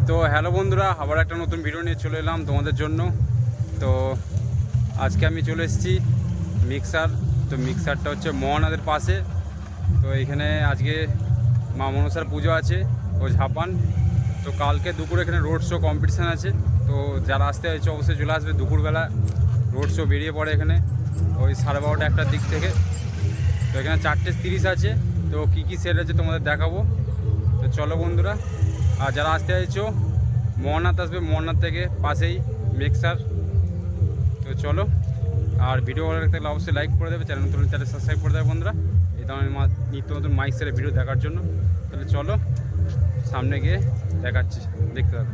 তো হ্যালো বন্ধুরা, আবার একটা নতুন ভিডিও নিয়ে চলে এলাম তোমাদের জন্য। তো আজকে আমি চলে এসেছি মিক্সার। তো মিক্সারটা হচ্ছে মহানাদের পাশে। তো এইখানে আজকে মা মনসার পুজো আছে ও ঝাপান। তো কালকে দুপুরে এখানে রোড শো কম্পিটিশান আছে। তো যারা আসতে হয়েছে অবশ্যই চলে আসবে। দুপুরবেলা রোড শো বেরিয়ে পড়ে এখানে ওই 12:30 একটার দিক থেকে। তো এখানে 4:30 আছে। তো কী কী সেট আছে তোমাদের দেখাবো। তো চলো বন্ধুরা, আর যারা আসতে চাইছো মহানাথ আসবে, মহানাথ থেকে পাশেই মিক্সার। তো চলো, আর ভিডিও ভালো লাগলে অবশ্যই লাইক করে দেবে, চ্যানেল নতুন চ্যানেল সাবস্ক্রাইব করে দেবে বন্ধুরা এই ধরনের নিত্য নতুন মাইক সেটের ভিডিও দেখার জন্য। তাহলে চলো সামনে গিয়ে দেখাচ্ছি, দেখতে পাবে।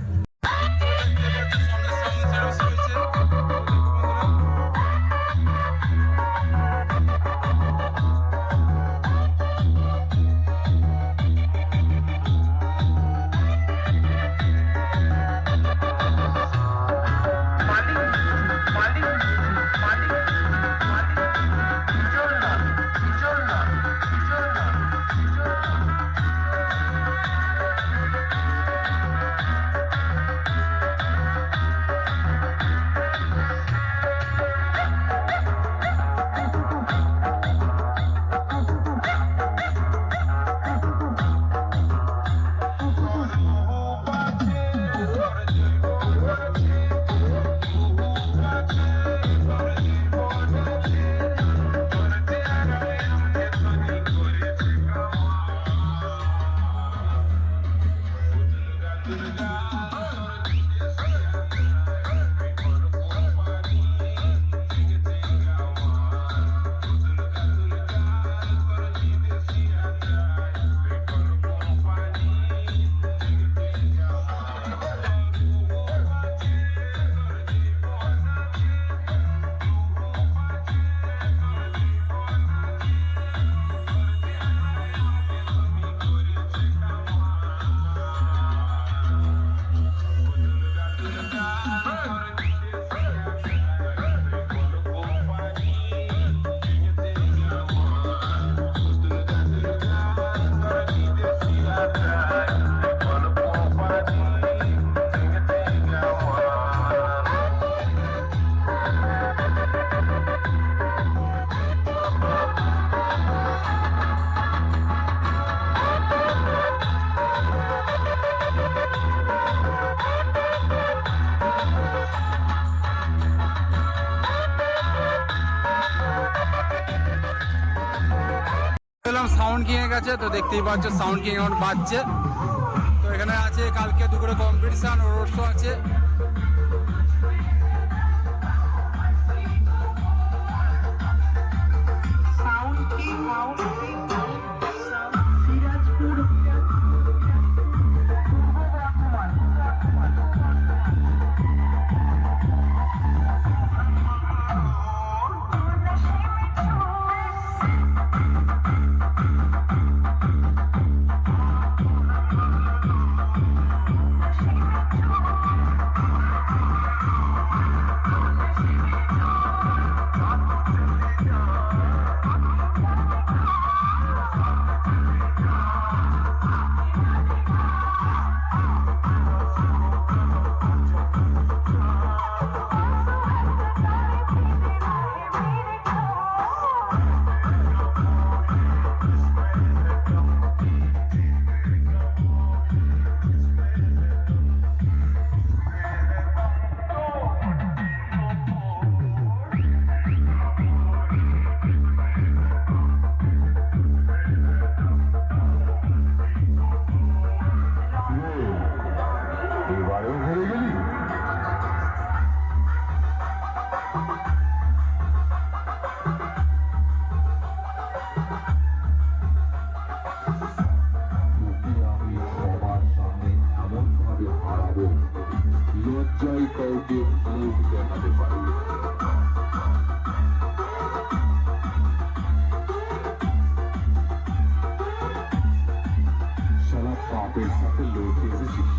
সাউন্ড কিং এর কাছে। তো দেখতেই পাচ্ছ সাউন্ড কিং এখন বাজছে। তো এখানে আছে কালকে দুপুরে কম্পিটিশন ও রোড শো আছে। কাউকে মুখ দেখাতে পারি। শালা পাপের সাথে লড়তে এসেছিস,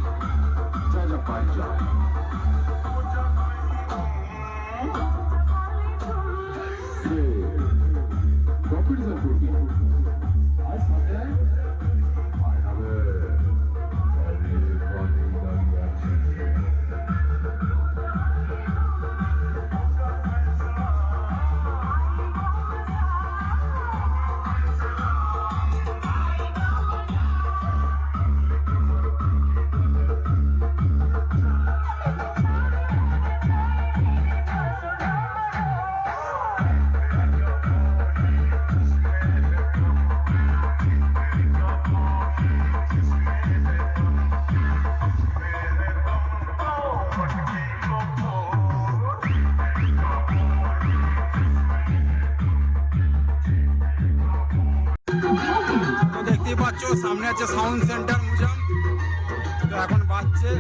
যা যা পাই যা। কম্পিটিশন করবি আর সাথে I have a very funny পাচ্ছ সামনে আছে সাউন্ড সেন্টার মিউজিয়াম। তো এখন বাজছে